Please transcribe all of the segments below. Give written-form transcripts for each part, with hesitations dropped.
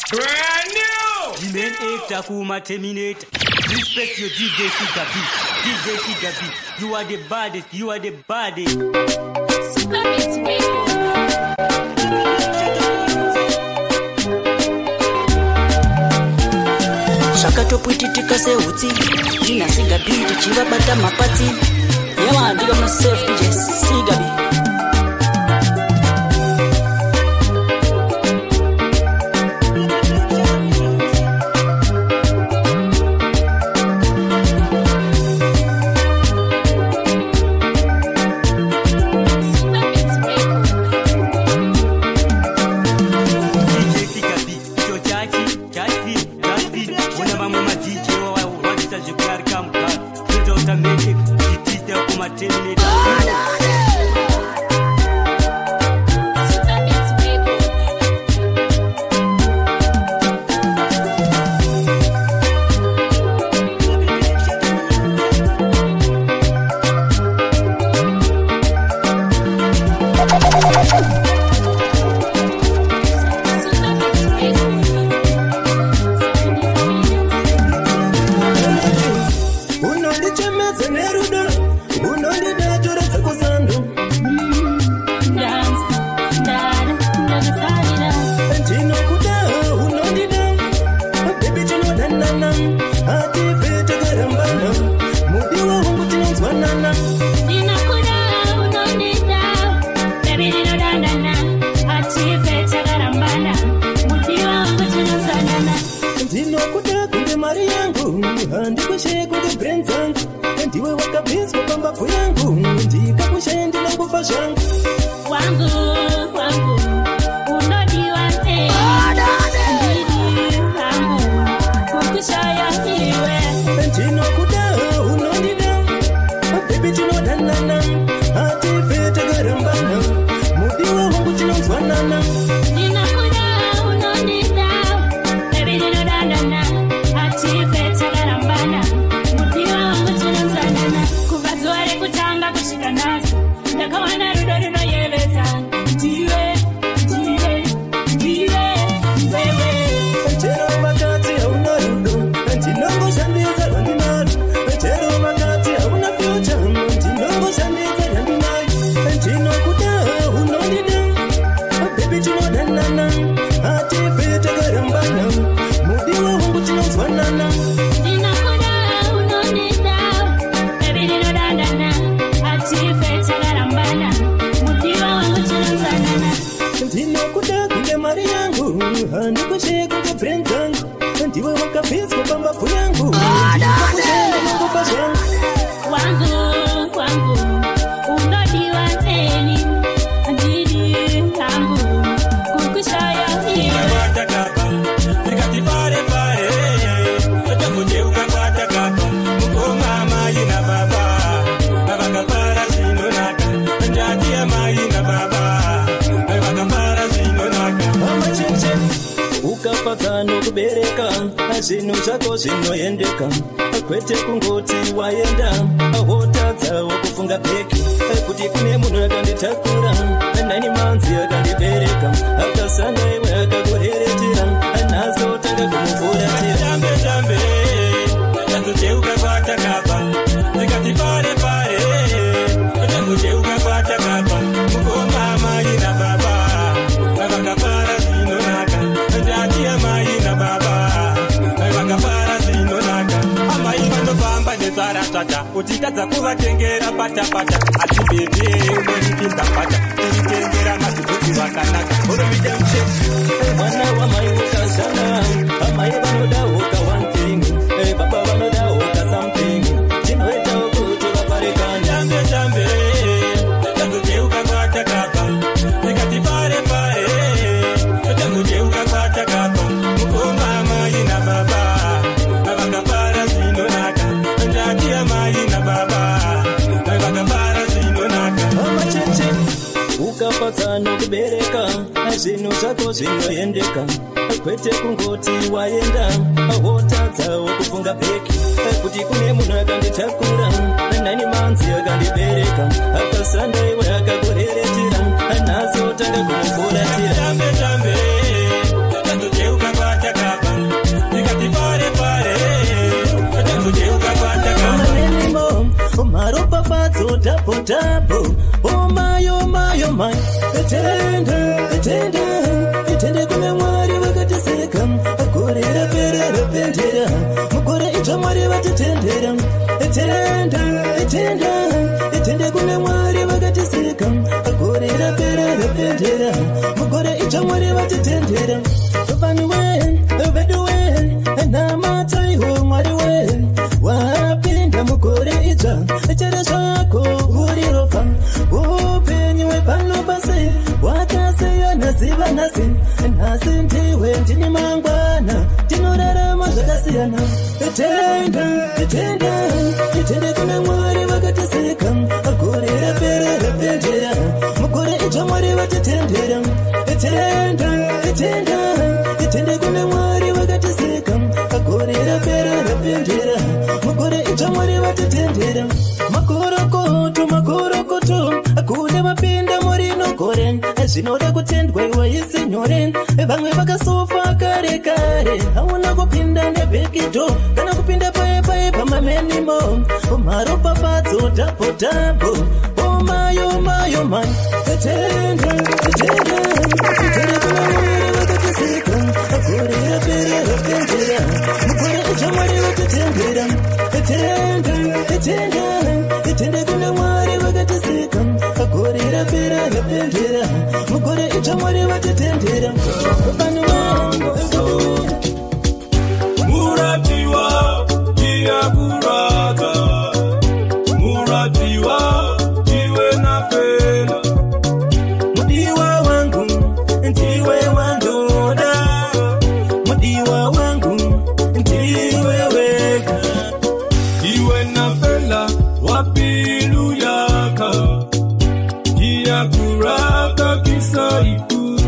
Brand new! The main actor Kuma Terminator. Respect your DJ Sigabi. DJ Sigabi. You are the baddest. You are the baddest. Shakatopwititika seuti Jina Sigabi Tichivabata mapati Yama ndiga myself DJ Sigabi. Zinu chako zinoendeka kwete kungoti waenda ahotadza wakufunga peki kuti kune munhu akanditakura nani manzi akandibereka akasanga iwe akakuheretera nazo tanga kumufuratira jambe jambe yazoteuka kwatakapa zikati pare pare yazoteuka kwatakapa mukoma mai na baba vakapara zinonaka ndati ya mai na baba vakapara zinonaka amai vanofamba netsvaratata utitadza kuvatengera patapata asi bebe unozvipinza pata tichitengera mazibhutsi vakanaka unoite muchechi mwana wamai ukashana amai vanoda uka one thing baba vanoda uka something chinoita kuti vaparekana jambe jambe yazoteuka kwatakapa zikati pare pare yazoteuka kwatakapa mukoma mai na baba vakapara zinonaka ndati ya mai na baba vakapara zinonaka amacheche ukapatsana kubereka zvinhu zvako zvinoendeka kwete kungoti waenda ahotadza wakufunga beki kuti kune munhu akanditakura nani manzi akandibereka akasanda iwe akakuheretera nazo tanga kumufuratira jambe jambe yazoteuka kwata Tende kuna mwari wakatiseka akorera perera pendera mukore icha mwari vatitendera tende kuna mwari wakatiseka akorera perera pendera mukore icha mwari vatitendera vanwe veduwe namataiho mwari we wapinda mukore icha chera zvako urirofa upenyu pano basi wakasiyana ziva nasi ndiwe ndini mangwana tinorarama zvakasiyana tende kuna mwari vakatiseka akorera perera pendera mukore icha mwari vatitendera tende kuna mwari vakatiseka akorera perera pendera mukore icha mwari vatitendera makorokoto akune mapinda murino kore zvinoda kutendwa iwe isinyore vamwe vakasofa kare hauna kupinda nebhekido kana kupinda paye pamamenimo maropafadzo dhapo omayo man tende kuna mwari vakatiseka akorera perera pendera mukore icha mwari vatitendera tende kuna mwari vakatiseka akorera perera pendera mukore icha mwari vatitendera muratiwa iyakurata muratiwa iwe nafela mudiwa wangu ndiwe wandoda mudiwa wangu ndiwe wega iwe nafela wapilu yaka iyakurata kisaiku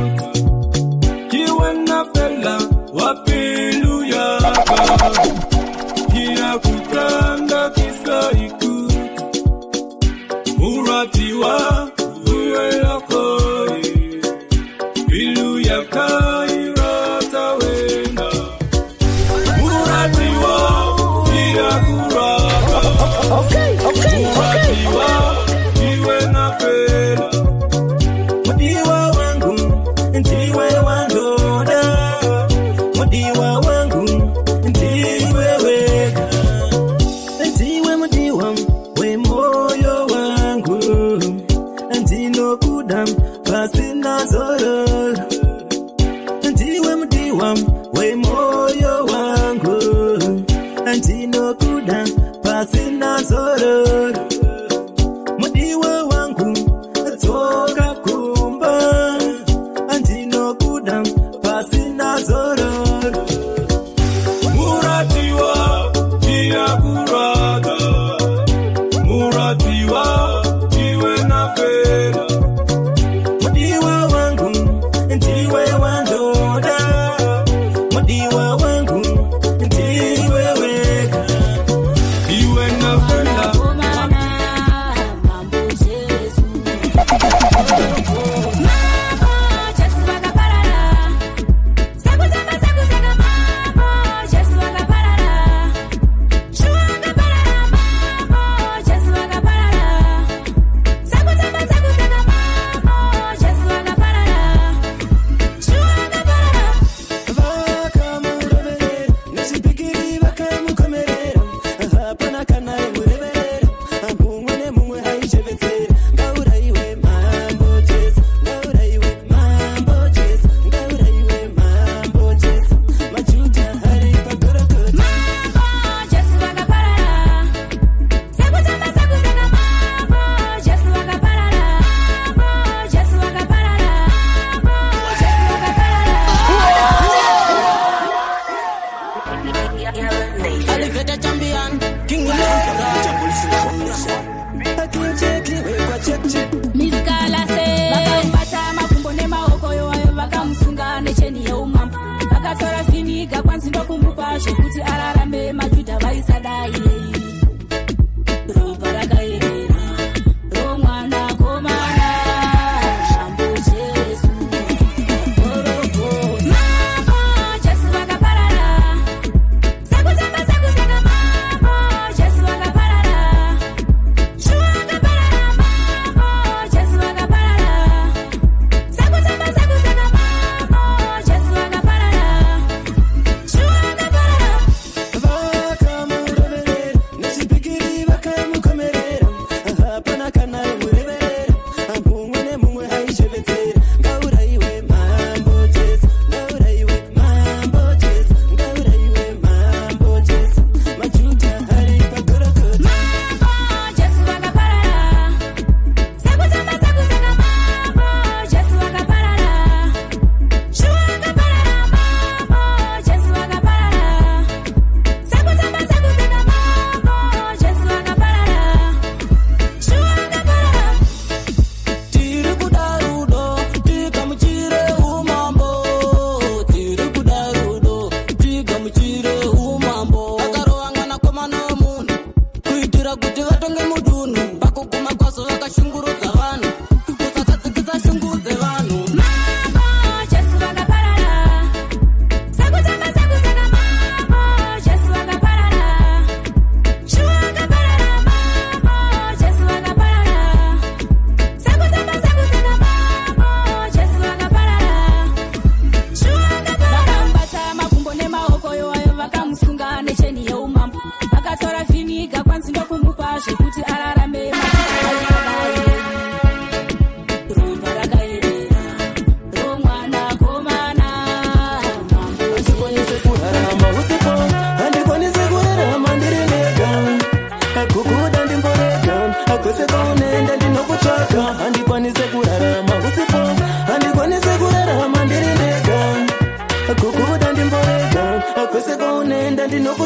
iwe nafela wapilu yaka iyakutanda kisaiku muratiwa uyelakoi ilu yakairata wenda muratiwa iyakurata muratiwa iwe nafela mudiwa wangu ndiwe wandoda mudiwa wangu ndiwe wega ndiwe mudiwa wemoyo wangu ndinokuda pasina zororo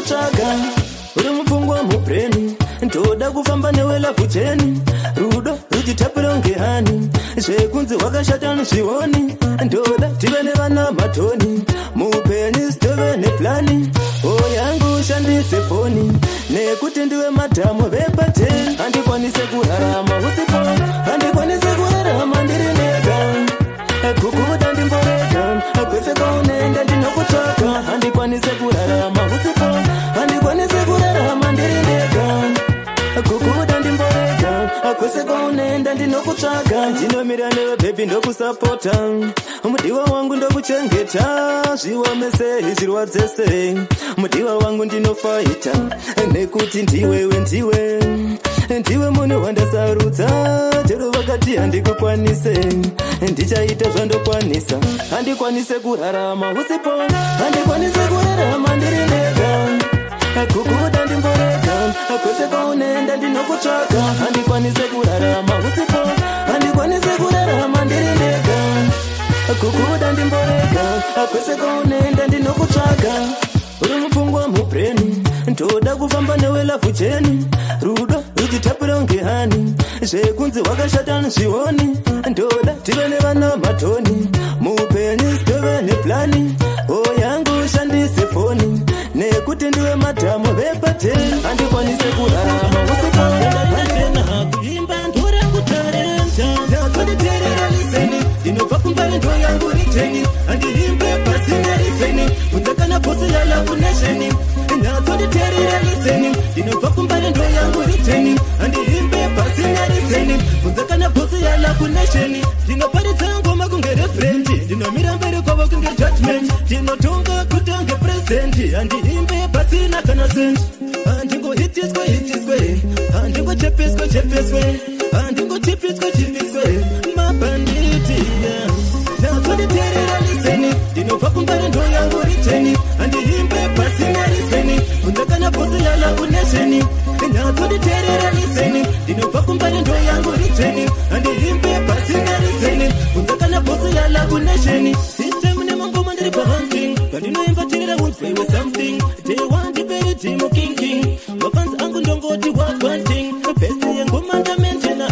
ndinokutsvaga uri mupfungwa mubreni ndoda kufamba newe lavhucheni rudo ruchitapira ngehani zvekunzi wakashata nozvioni ndoda tive nevana matoni mupenyu sitove neplani oyangu ushandise foni nekuti ndiwe madhamu vepateni handikwanise kurarama usipo handikwanise kurarama ndiri nega kukuda ndimborega kwese kwaunenda ndinokutsvaka handikwanise kurarama usipo handikwanise kurarama ndiri nega kukuda ndimborega kwese kwaunenda ndinokutsvaka ndinomira newe bhebi ndokusapota mudiwa wangu ndokuchengeta zviwamesei zvirwadzese mudiwa wangu ndinofaita nekuti ndiwewe ndiwe munhu wandasarudza chero vakati handikukwanise ndichaita zvandokwanisa handikwanise kurarama usipo handikwanise kurarama ndiri nega kukuda ndimborega kwese kwaunenda ndinokutsvaka handikwanise kurarama usipo handikwanise kurarama ndiri nega kukuda ndimborega kwese kwaunenda ndinokutsvaka uri mupfungwa mubreni ndoda kufamba newe lavhucheni rudo ruchitapira ngehani zvekunzi wakashata nozvioni ndoda tive nevana matoni mupenyu sitove neplani oyangu ushandise foni nekuti ndiwe madhamu vepateni handikwanise kurarama usipoena kuimba ndorangutarenta ndatsonditerera liseni ndinobva kumbari ndo yangu riteni handiimbe pasina riseni unzakana posi yalakunesheni ndatsonditerera liseni ndinobva kumbari ndo yangu riteni handiimbe pasina riseni unzakana posi yalakunesheni ndinoparidza ngoma kunge referenti ndinomira mberi kwavo kunge judgment ndinotonga kutange presenti handiimbe pasina kana senti handingohitiswe handingochepeswe handingochipiswe mabanditi ndatsonditerera liseni ndinobva kumbari ndo yangu riteni handiimbe pasina riseni unzakana posi yalakunesheni ndatsonditerera liseni ndinobva kumbari ndo yangu riteni handiimbe pasina riseni unzakana posi yalakunesheni system nemangoma ndiri pahunting pandinoimbatirira unfame something day one debate team king mafanzi angu ndongoti wakwanting best yengoma ndamentena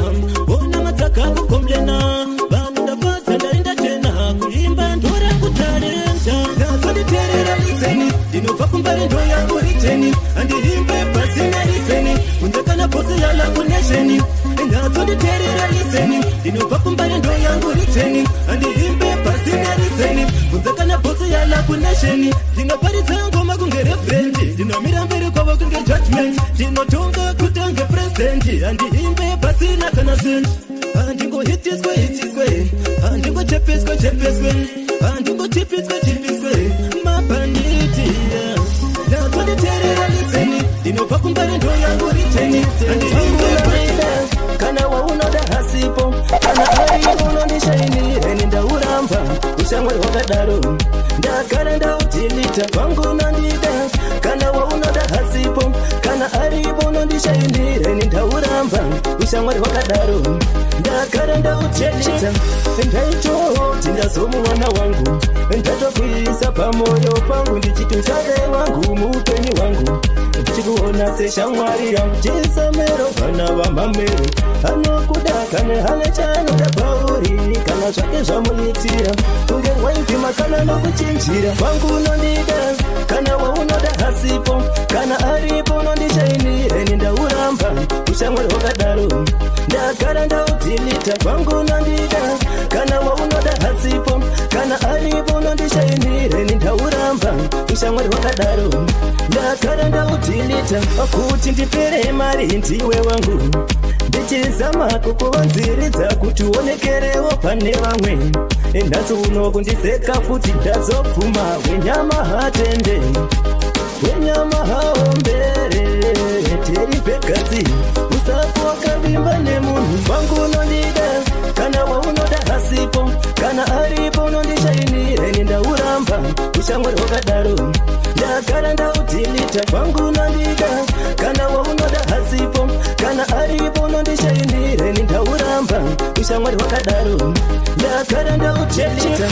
bona matsaka kukomplena vanhu ndapatsa ndaenda tena kuimba ndorangutarenta ndatsonditerera liseni ndinobva kumbari ndo yangu riteni handiimbe pasina riseni unzakana posi yalakunesheni ndatsonditerera liseni ndinobva kumbari ndo yangu riteni handiimbe pasina riseni unzakana posi yalakunesheni ndinoparidza ngoma kunge referenti ndinomira mberi kwavo kunge judgment ndinotonga kutange presenti handiimbe pasina kana senti handingohitiswe handingochepeswe handingochipiswe mabanditi ndatsonditerera liseni ndinobva kumbari ndo yangu riteni kana waunoda hasipo kana ari unondishainire nindauramba ushamwari wakadaro ndagara ndaudhilita kwangu nandida kana waunoda hasipo kana aripo unondishainire nindauramba ushamwari wakadaro ndagara ndaudhilita ndaitoti ndazomuwana wangu ndatokuisa pamoyo pangu ndichiti msave wangu muupenyu wangu ndichikuona seshamwari yangu chisamero vana vamamero anokuda kane hane chanoda pauri kana zvake zvamuitira kunge waivhima kana nokuchinjira kwangu unondida kana waunoda hasipo kana aripo unondishainire nindauramba ushamwari wakadaro ndagara ndaudhilita kwangu unondida kana waunoda hasipo kana aripo unondishainire nindauramba ushamwari wakadaro ndagara ndaudhilita kuti ndipere mari ndiwe wangu ndichizama kukuvanziridza kuti uonekerewo pane vamwe nhasi uno kundiseka futi ndazopfuma wenyama hatende wenyama haombere teri pekasi usafu wakavimba nemunhu wangu unondida kana waunoda hasipo kana aripo unondishainire nindauramba ushamwari wakadaro ndagara ndaudhilita kwangu unondida kana waunoda hasipo kana aripo unondishainire nindauramba ushamwari wakadaro ndagara ndaudhilita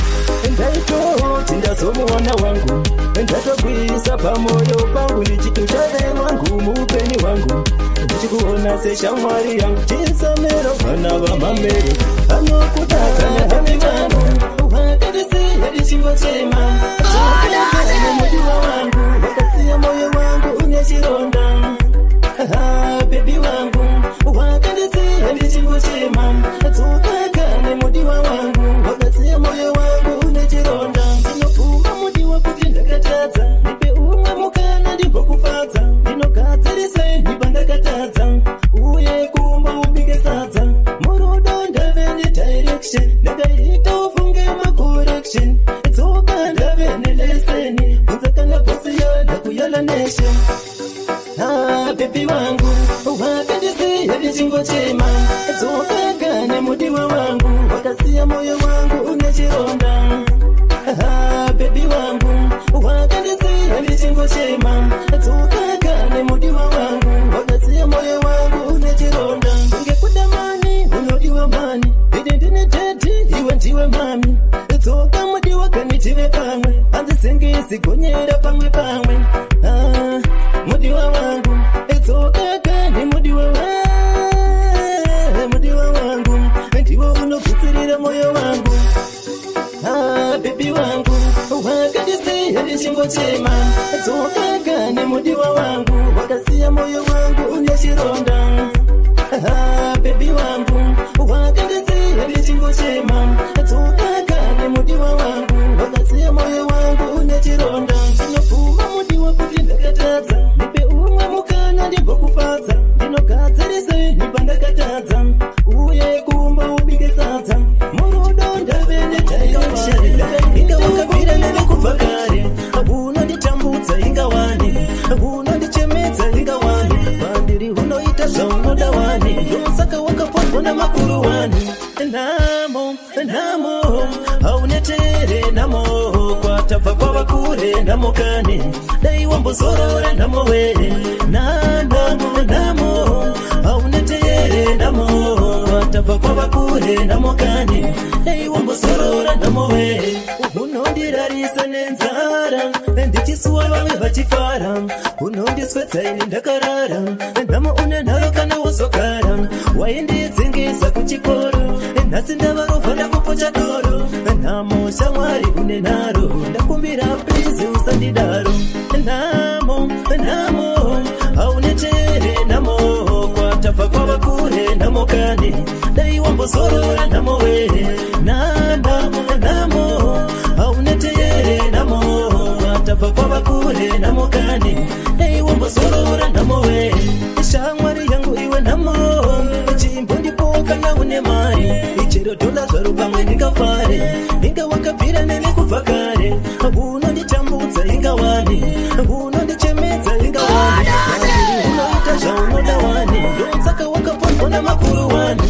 ndaitoti somwana wangu ndatokuisa pamoyo pangu nichituchave mwangu muupeni wangu ndichikuona seshamwari yangu chisamero vana vamamero anokutaka nehami vangu wakadisiya ndichingochema mudiwa wangu wakasiya moyo wangu une chironda bebi wangu wakadisiya ndichingochema dzokaka nemudiwa wangu wakasiya moyo wangu une chironda ndinopfuma mudiwa kuti ndakatadza ndipe umwe mukana ndimbokufadza ndinogadzirise ndipa ndakatadza uye kumba ubike sadza murudo ndave nedirection ndakaita ufunge macorrection dzoka ndave neleseni unzakana bosiya ndakuyala neshe bebi wangu wakandisiya ndichingochema dzokaka nemudiwa wangu wakasiya moyo wangu une chironda bebi wangu wakandisiya ndichingochema dzokaka nemudiwa wangu wakasiya moyo wangu une chironda ngekuda mani unodiwa mani ine ndine teti iwe ndiwe mami dzoka mudiwa kanitive pamwe hanzisingisi gonyera pamwe pamwe mudiwa wangu dzokaka nemudiwa wangu ndiwe unogutsirira moyo wangu bebi wangu wakandisiya ndichingochema dzokaka nemudiwa wangu wakasiya moyo wangu une chironda bebi wangu wakandisiya ndichingochema dzokaka nemudiwa wangu wakasiya moyo wangu une chironda ndinopfuma mudiwa kuti ndakatadza ndipe umwe mukana ndimbokufadza ndinogadzirise ndipa ndakatadza uye kumba ubike sadza murudo ndave nedirection inga wakapira nene kubva kare unonditambudza inga wani unondichemedza inga wani pandiri unoita zvaunoda wani ndosaka wakapondwa namakuru wani namo haunetere namo kwatabva kwavakure namo kane dai wambozorora namo were namo haunetere namo kwatabva kwavakure namo kane dai wambozorora namo were unondirarisa nenzara ndichisuwa vamwe vachifara unondiswedza ini ndakarara namo une nharo kana wozogara waindidzingisa kuchikoro nhasi ndavarovha ndakupocha doro namo shamwari une nharo ndakumbira plizi usandidaro namo haunetere namo kwatabva kwavakure namo kane dai wambozorora namo were namo haunetere namo kwatabva kwavakure namo kane dai wambozorora namo were shamwari yangu iwe namo chimbondipoka naune mari ichero dola zvaro pamwe ndingafare inga wakabvira nene kubva kare unonditambudza inga wani unondichemedza inga wani unoita zvaunoda wani ndotsaka wakapondwa namakuru wani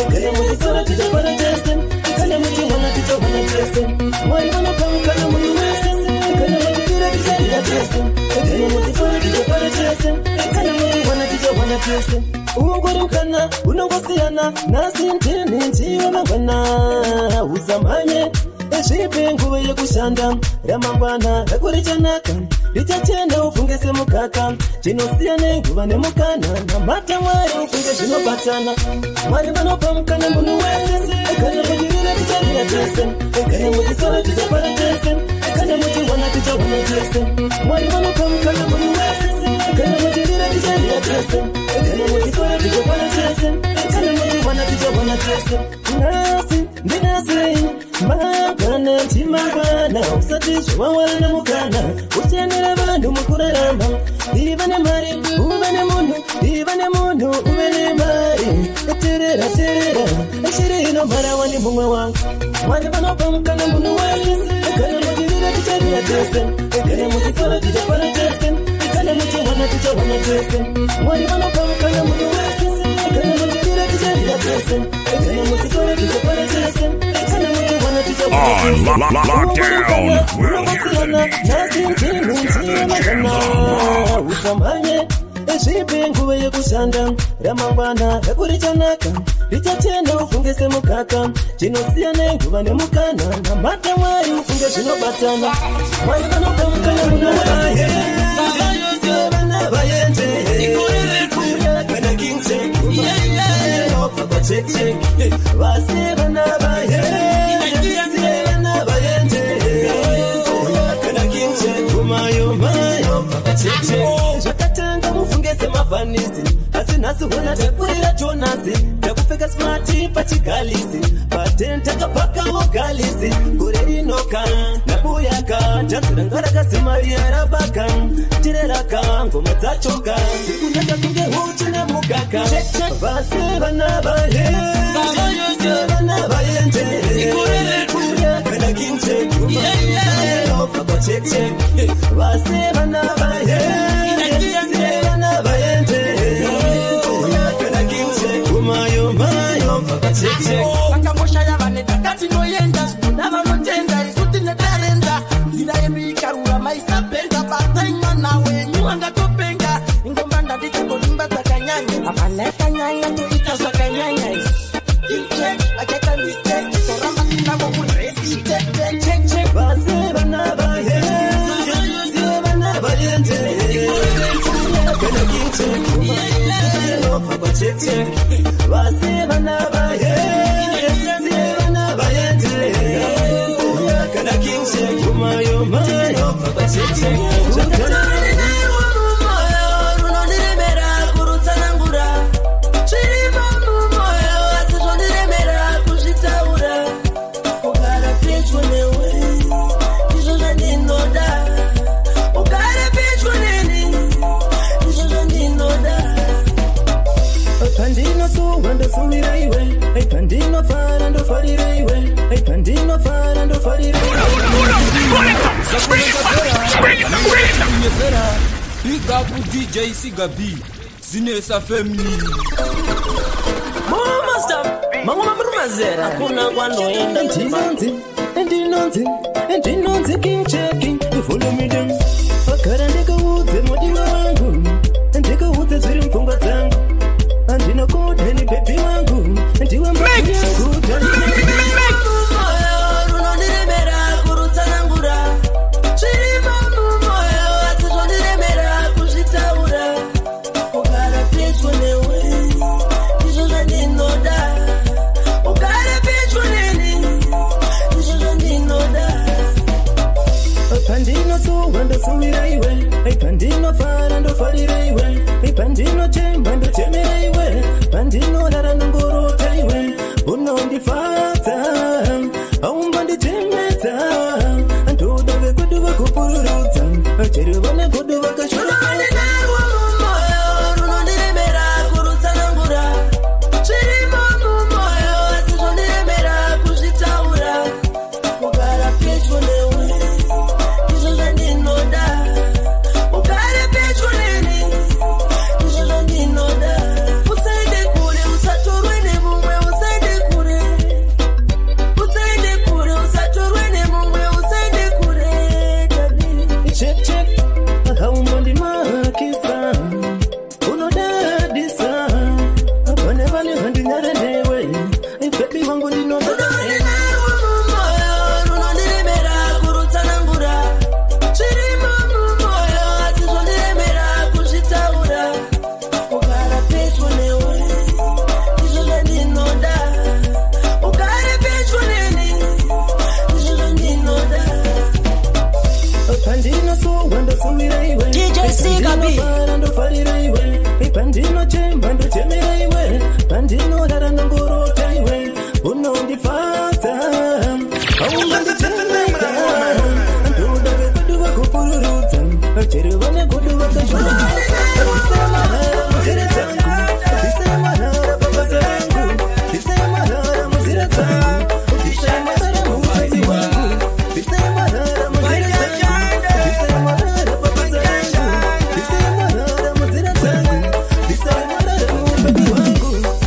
kana mutisora tichapara tese kana muchiwana tichawana tese mwari vanopamukana muri wese kana mutipira tichaira tese kana mutisora tichapara tese kana muchiwana tichawana tese ungori mukana unongosiyana nasi ndini ndiwe mangwana uzamanye zvipe nguva yekushanda ramangwana rako richanaka richachena ufunge semukaka chinosiyana nguva nemukana namata mwari ufunge zvinobatana mwari vanopa mukana munhu wese kana muchirira ticharira tese kana muchisora tichapara tese kana muchiwana tichawana tese mwari vanopa mukana munhu wese kana muchirira ticharira tese kana muchisora tichapara tese kana muchiwana tichawana tese nasi ndinasi mangwana timangwana usati zvawawala mukana uchenera vanhu mukurarama iva nemari uve nemunhu iva nemunhu uve nemari terera shiri inomhara wani mumwe wangu mwari vanopa mukana munhu wese kana muchirira ticharira tese kana muchisora tichapara tese kana muchiwana tichawana tese mwari vanopa mukana munhu wese kana muchirira ticharira tese kana muchisora tichapara tese kana muchiwana tichawana tese Lockdown. Well, here's the DJ. usamanye Ezvipe nguva yekushanda ramangwana rekurichanaka richatenda ufunge semukaka chinosiya nenguva nemukana namata Mwari ufunge zvinobatana Mwari vanopa mukana munowaye vana vaende kana King Check Papa Check vase vana vaende vana vaende kana King Check mayo Papa Check zvakatanga mufunge semafanisi asi nhasi hona takurira tonasi takupfeka smati pachigalisi paten takapakawo galisi gore rinoka nakuyaka tanzira ngarakazimariya rabaka tireraka ngoma dzachoka zikunaka kunge huchi nemugaka vase vana vaende vana vaende kana King Check Papa Check vase vana vaende Vakambosha yavane takati noyenda Nava notenda isuti netarenda Zira yebikarura maisapenda Bataima nawe nyuanga topenga Ingomba ndadika kolimba zakanyanya Afaneka nyanya tuita zakanyanya Check, akeka mistake Toramba kinamo kuresi Check Vase vana vaye Vana vayende Kena King Check Papa Check Vase vana vaye Vana vayende Kena King Check Mayo Papa Check Pandino suwanda sumira iwe Hey pandino fara ndo farira iwe Hey pandino fara ndo farira Big up DJ Sigabi Zinesa family Mama stop Mama mamrumazera Hakuna kwanoenda Endinonzi King Check Follow me them Wakara ndeka uze modiwa wangu Ndeka uze ziri mfunga zangu Andino good any baby wangu Ndiwa mbaki yangu Pandino suwanda sumira iwe Hey pandino fara ndo farira iwe Hey pandino chemba ndo chemera iwe Pandino rara nongorota iwe Unondifata Aumba ndichemeta Antoda vekudu vakupururudza Cheri vane kudu vakashura DJ Sigabi Pandino chemba ndo chemera iwe Pandino rara nongorota iwe Unondifata Aumba ndichemeta Antoda vekudu vakupururudza Cheri vane kudu vakashura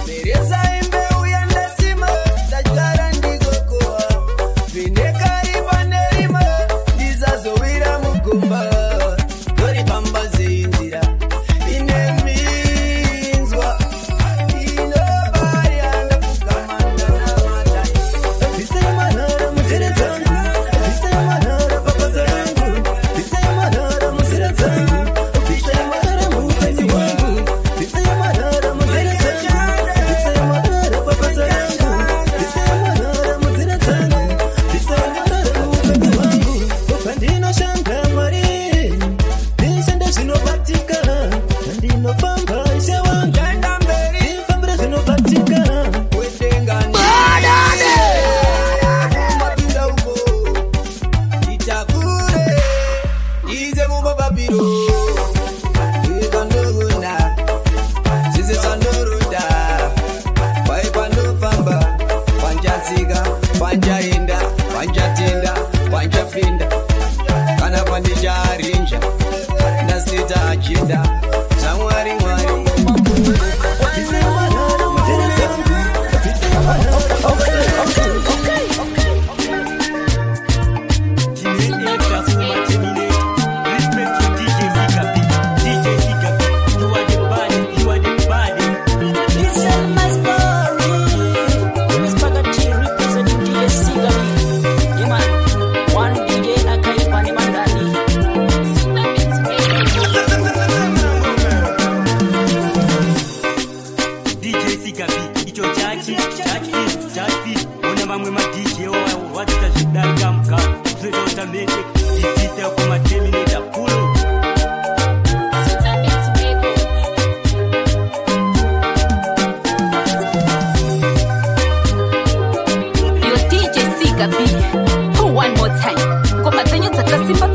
Teresa imbe uyanda sima Tajara ndigokoa Vineka panjaenda panjatenda panjapinda kana pandicharinja ndasita ajenda zamwari mwari One more time. Ngoma zenye zakasimba